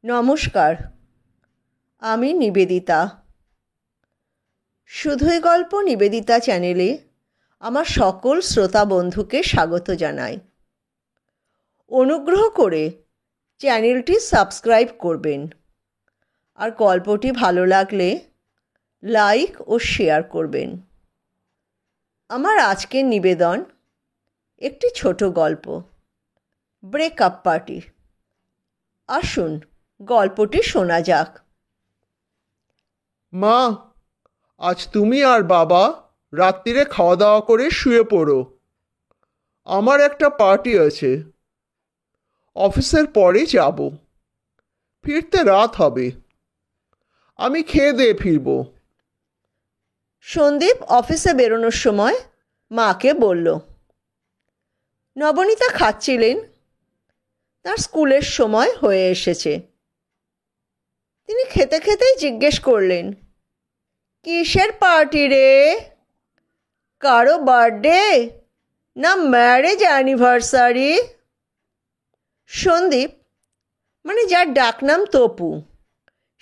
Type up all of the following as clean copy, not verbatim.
নমস্কার, আমি নিবেদিতা। শুধুই গল্প নিবেদিতা চ্যানেলে আমার সকল শ্রোতা বন্ধুকে স্বাগত জানাই। অনুগ্রহ করে চ্যানেলটি সাবস্ক্রাইব করবেন আর গল্পটি ভালো লাগলে লাইক ও শেয়ার করবেন। আমার আজকের নিবেদন একটি ছোট গল্প, ব্রেকআপ পার্টি। আসুন গল্পটি শোনা যাক। মা, আজ তুমি আর বাবা রাত্রিরে খাওয়া দাওয়া করে শুয়ে পড়ো। আমার একটা পার্টি আছে, অফিসের পরে যাব। ফিরতে রাত হবে। আমি খেয়ে দিয়ে ফিরব। সন্দীপ অফিসে বেরোনোর সময় মাকে বলল। নবনীতা খাচ্ছিলেন, তার স্কুলের সময় হয়ে এসেছে। তিনি খেতে খেতেই জিজ্ঞেস করলেন, কিসের পার্টি রে? কারো বার্থডে না ম্যারেজ অ্যানিভার্সারি? সন্দীপ, মানে যার ডাকনাম তপু,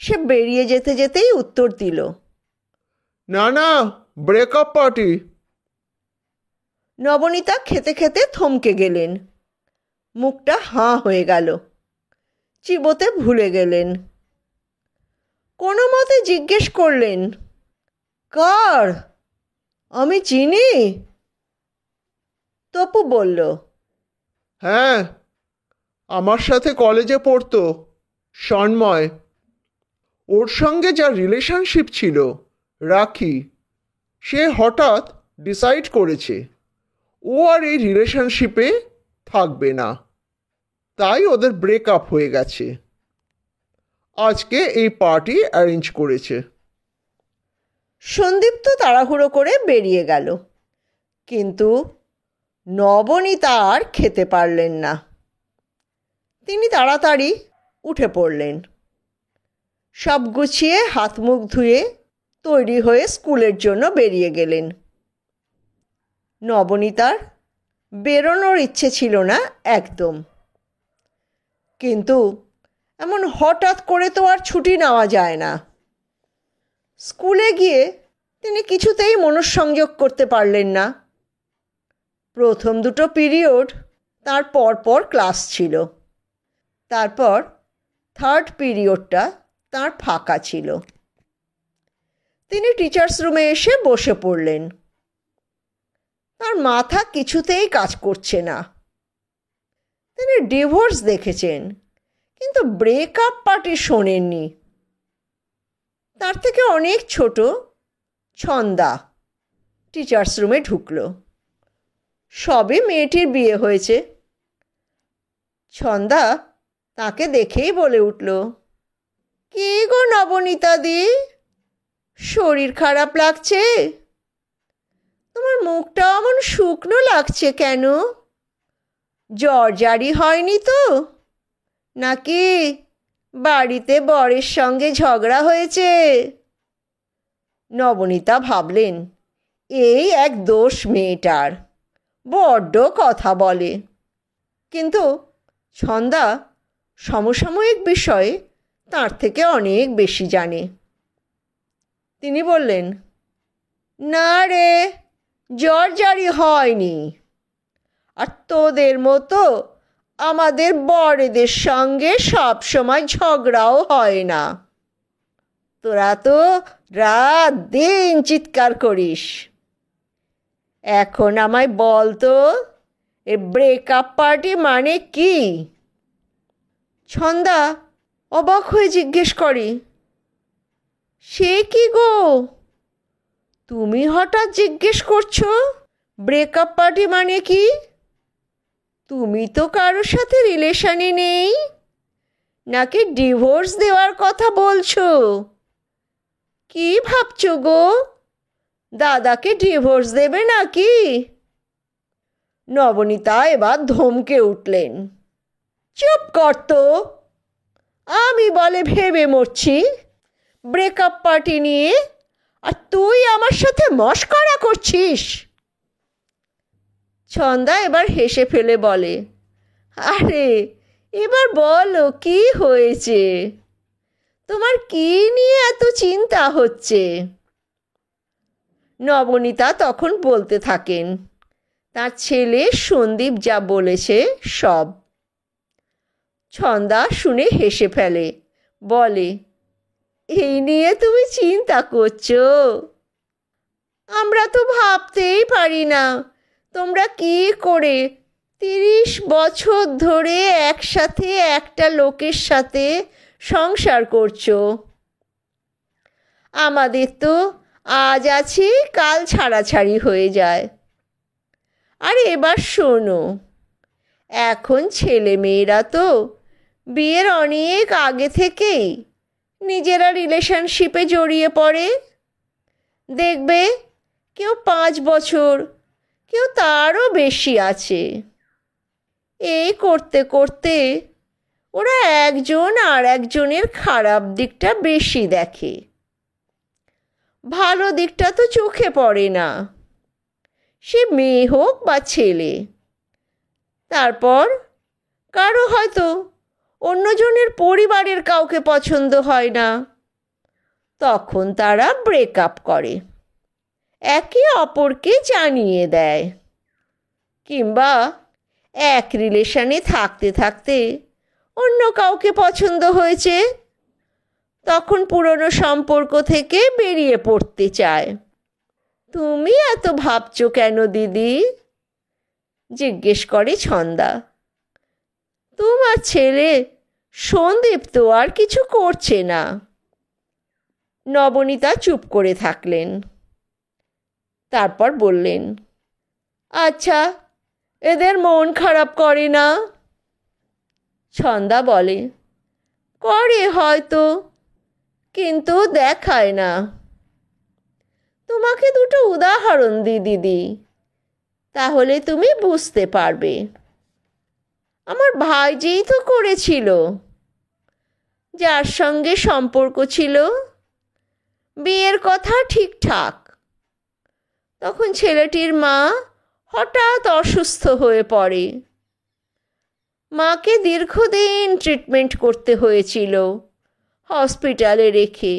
সে বেরিয়ে যেতে যেতেই উত্তর দিল, না না, ব্রেকআপ পার্টি। নবনীতা খেতে খেতে থমকে গেলেন। মুখটা হাঁ হয়ে গেল, চিবোতে ভুলে গেলেন। কোনো মতে জিজ্ঞেস করলেন, কার? আমি চিনি? তপু বলল, হ্যাঁ, আমার সাথে কলেজে পড়তো, সন্ময়। ওর সঙ্গে যা রিলেশনশিপ ছিল রাখি, সে হঠাৎ ডিসাইড করেছে ও আর এই রিলেশনশিপে থাকবে না, তাই ওদের ব্রেকআপ হয়ে গেছে। আজকে এই পার্টি অ্যারেঞ্জ করেছে। সন্দীপ তো তাড়াহুড়ো করে বেরিয়ে গেল, কিন্তু নবনীতা আর খেতে পারলেন না। তিনি তাড়াতাড়ি উঠে পড়লেন, সব গুছিয়ে হাত মুখ ধুয়ে তৈরি হয়ে স্কুলের জন্য বেরিয়ে গেলেন। নবনীতার বেরোনোর ইচ্ছে ছিল না একদম, কিন্তু এমন হঠাৎ করে তো আর ছুটি নেওয়া যায় না। স্কুলে গিয়ে তিনি কিছুতেই মনঃসংযোগ করতে পারলেন না। প্রথম দুটো পিরিয়ড তার পর ক্লাস ছিল, তারপর থার্ড পিরিয়ডটা তার ফাঁকা ছিল। তিনি টিচার্স রুমে এসে বসে পড়লেন। তার মাথা কিছুতেই কাজ করছে না। তিনি ডিভোর্স দেখেছেন, কিন্তু ব্রেকআপ পার্টি শোনেননি। তার থেকে অনেক ছোট ছন্দা টিচার্স রুমে ঢুকলো। সবে মেয়েটির বিয়ে হয়েছে। ছন্দা তাকে দেখেই বলে উঠল, কি গো নবনীতা দি, শরীর খারাপ লাগছে? তোমার মুখটা এমন শুকনো লাগছে কেন? জ্বর জারি হয়নি তো? নাকি বাড়িতে বরের সঙ্গে ঝগড়া হয়েছে? নবনীতা ভাবলেন, এই এক দোষ মেয়েটার, বড্ড কথা বলে। কিন্তু ছন্দা সমসাময়িক বিষয়ে তার থেকে অনেক বেশি জানে। তিনি বললেন, না রে, জ্বর জারি হয়নি। আর তোদের মতো আমাদের বড়দের সঙ্গে সব সময় ঝগড়াও হয় না। তোরা তো রাত দিন চিৎকার করিস। এখন আমায় বল তো, এ ব্রেকআপ পার্টি মানে কি? ছন্দা অবাক হয়ে জিজ্ঞেস করে, সে কি গো, তুমি হঠাৎ জিজ্ঞেস করছো ব্রেকআপ পার্টি মানে কি? তুমি তো কারোর সাথে রিলেশনে নেই, নাকি ডিভোর্স দেওয়ার কথা বলছো? কি ভাবছো গো, দাদাকে ডিভোর্স দেবে নাকি? নবনীতা এবার ধমকে উঠলেন, চুপ কর তো, আমি বলে ভেবে মরছি ব্রেকআপ পার্টি নিয়ে, আর তুই আমার সাথে মশকরা করছিস। ছন্দা এবার হেসে ফেলে বলে, আরে এবার বলো কি হয়েছে, তোমার কি নিয়ে এত চিন্তা হচ্ছে? নবনীতা তখন বলতে থাকেন তার ছেলে সন্দীপ যা বলেছে সব। ছন্দা শুনে হেসে ফেলে, বলে, এই নিয়ে তুমি চিন্তা করছো? আমরা তো ভাবতেই পারি না তোমরা কি করে 30 বছর ধরে একসাথে একটা লোকের সাথে সংসার করছো। আমাদের তো আজ আছে কাল ছাড়াছাড়ি হয়ে যায়। আর এবার শোনো, এখন ছেলে মেয়েরা তো বিয়ের অনেক আগে থেকেই নিজেরা রিলেশনশিপে জড়িয়ে পড়ে। দেখবে কেউ 5 বছর, কেউ তারও বেশি আছে। এই করতে করতে ওরা একজন আর একজনের খারাপ দিকটা বেশি দেখে, ভালো দিকটা তো চোখে পড়ে না, সে মেয়ে হোক বা ছেলে। তারপর কারো হয়তো অন্যজনের পরিবারের কাউকে পছন্দ হয় না, তখন তারা ব্রেকআপ করে, একে অপরকে জানিয়ে দেয়। কিংবা এক রিলেশনে থাকতে থাকতে অন্য কাউকে পছন্দ হয়েছে, তখন পুরনো সম্পর্ক থেকে বেরিয়ে পড়তে চায়। তুমি এত ভাবছো কেন দিদি? জিজ্ঞেস করে ছন্দা। তোমার ছেলে সন্দীপ তো আর কিছু করছে না। নবনীতা চুপ করে থাকলেন। তারপর বললেন, আচ্ছা, এদের মন খারাপ করে না? ছন্দা বলে, করে হয়তো, কিন্তু দেখায় না। তোমাকে দুটো উদাহরণ দিই দিদি, তাহলে তুমি বুঝতে পারবে। আমার ভাইজিই তো করেছিল। যার সঙ্গে সম্পর্ক ছিল, বিয়ের কথা ঠিকঠাক, তখন ছেলেটির মা হঠাৎ অসুস্থ হয়ে পড়ে। মাকে দীর্ঘদিন ট্রিটমেন্ট করতে হয়েছিল হসপিটালে রেখে।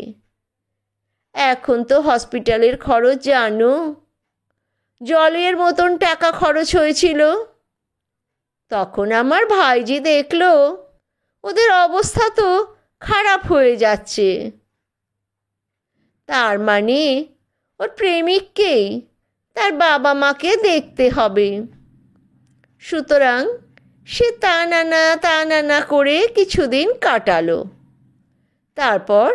এখন তো হসপিটালের খরচ জানো, জলের মতন টাকা খরচ হয়েছিল। তখন আমার ভাইজি দেখলো ওদের অবস্থা তো খারাপ হয়ে যাচ্ছে। তার মানে ওর প্রেমিককেই তার বাবা মাকে দেখতে হবে। সুতরাং সে তা নানা করে কিছুদিন কাটালো। তারপর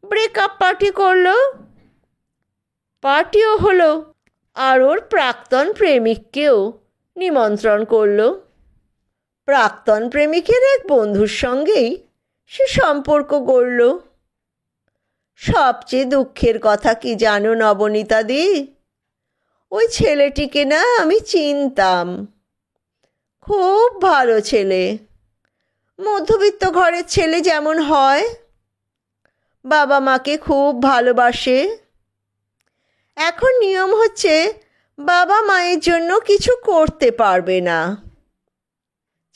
ব্রেকআপ পার্টি করলো। পার্টিও হলো, আর ওর প্রাক্তন প্রেমিককেও নিমন্ত্রণ করলো। প্রাক্তন প্রেমিকের এক বন্ধুর সঙ্গেই সে সম্পর্ক গড়ল। সবচেয়ে দুঃখের কথা কি জানো নবনীতাদি? ওই ছেলেটিকে না আমি চিনতাম। খুব ভালো ছেলে, মধ্যবিত্ত ঘরের ছেলে যেমন হয়। বাবা মাকে খুব ভালোবাসে। এখন নিয়ম হচ্ছে বাবা মায়ের জন্য কিছু করতে পারবে না।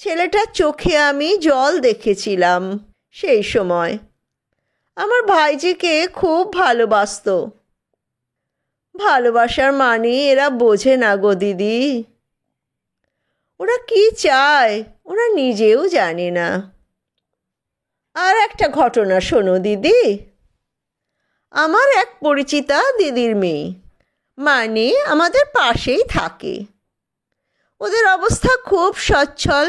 ছেলেটার চোখে আমি জল দেখেছিলাম সেই সময়। আমার ভাইজিকে খুব ভালোবাসতো। ভালোবাসার মানে এরা বোঝে না গো দিদি। ওরা কি চায় ওরা নিজেও জানে না। আর একটা ঘটনা শোনো দিদি। আমার এক পরিচিতা দিদির মেয়ে, মানে আমাদের পাশেই থাকে। ওদের অবস্থা খুব সচ্ছল।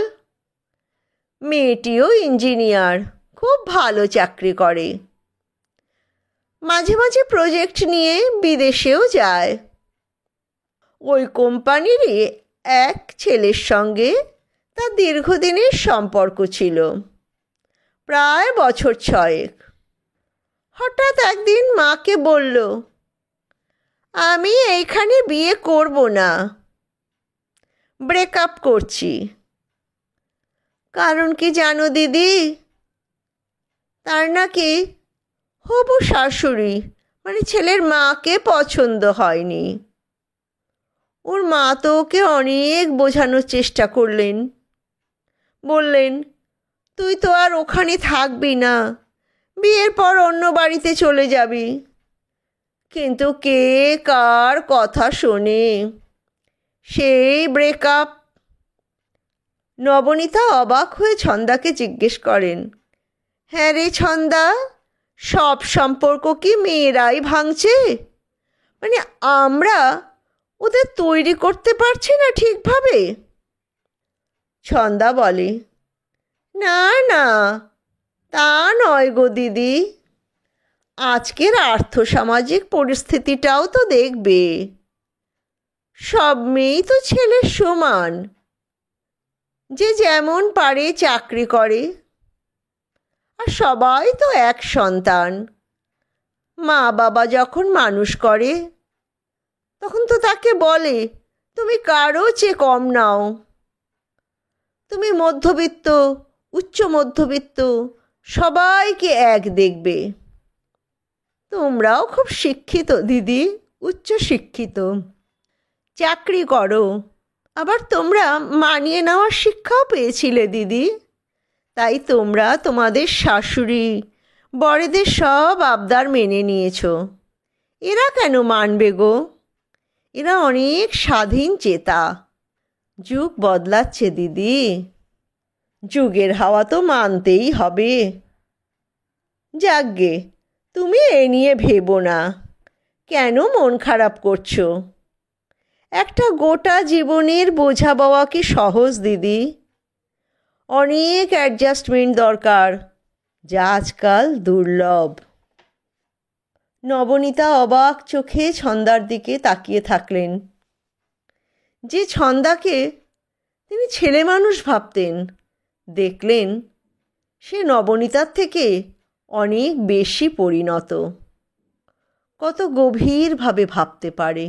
মেয়েটিও ইঞ্জিনিয়ার, খুব ভালো চাকরি করে। মাঝে মাঝে প্রজেক্ট নিয়ে বিদেশেও যায়। ওই কোম্পানিরই এক ছেলের সঙ্গে তার দীর্ঘদিনের সম্পর্ক ছিল, প্রায় বছর 6। হঠাৎ একদিন মাকে বলল, আমি এইখানে বিয়ে করব না, ব্রেকআপ করছি। কারণ কি জানো দিদি? তার নাকি হবু শাশুড়ি মানে ছেলের মাকে পছন্দ হয়নি। ওর মা তো ওকে অনেক বোঝানোর চেষ্টা করলেন। বললেন, তুই তো আর ওখানে থাকবি না, বিয়ের পর অন্য বাড়িতে চলে যাবি। কিন্তু কে কার কথা শোনে, সেই ব্রেকআপ। নবনীতা অবাক হয়ে ছন্দাকে জিজ্ঞেস করেন, হ্যাঁ রে ছন্দা, সব সম্পর্ক কি মেয়েরাই ভাঙছে? মানে আমরা ওদের তৈরি করতে পারছি না ঠিকভাবে? ছন্দা বলে, না না, তা নয় গো দিদি, আজকের আর্থসামাজিক পরিস্থিতিটাও তো দেখবে। সব মেয়েই তো ছেলের সমান, যে যেমন পারে চাকরি করে। আর সবাই তো এক সন্তান। মা বাবা যখন মানুষ করে, তখন তো তাকে বলে তুমি কারো চেয়ে কম নাও। তুমি মধ্যবিত্ত, উচ্চ মধ্যবিত্ত, সবাইকে এক দেখবে। তোমরাও খুব শিক্ষিত দিদি, উচ্চ শিক্ষিত, চাকরি করো, আবার তোমরা মানিয়ে নেওয়ার শিক্ষাও পেয়েছিলে দিদি। তাই তোমরা তোমাদের শাশুড়ি বড়দের সব আবদার মেনে নিয়েছো। এরা কেন মানবে গো? এরা অনেক স্বাধীন চেতা। যুগ বদলাচ্ছে দিদি, যুগের হাওয়া তো মানতেই হবে। যাকগে, তুমি এ নিয়ে ভেবো না। কেন মন খারাপ করছো? একটা গোটা জীবনের বোঝা বওয়া কি সহজ দিদি? অনেক অ্যাডজাস্টমেন্ট দরকার, যা আজকাল দুর্লভ। নবনীতা অবাক চোখে ছন্দার দিকে তাকিয়ে থাকলেন। যে ছন্দাকে তিনি ছেলে মানুষ ভাবতেন, দেখলেন সে নবনীতার থেকে অনেক বেশি পরিণত। কত গভীরভাবে ভাবতে পারে।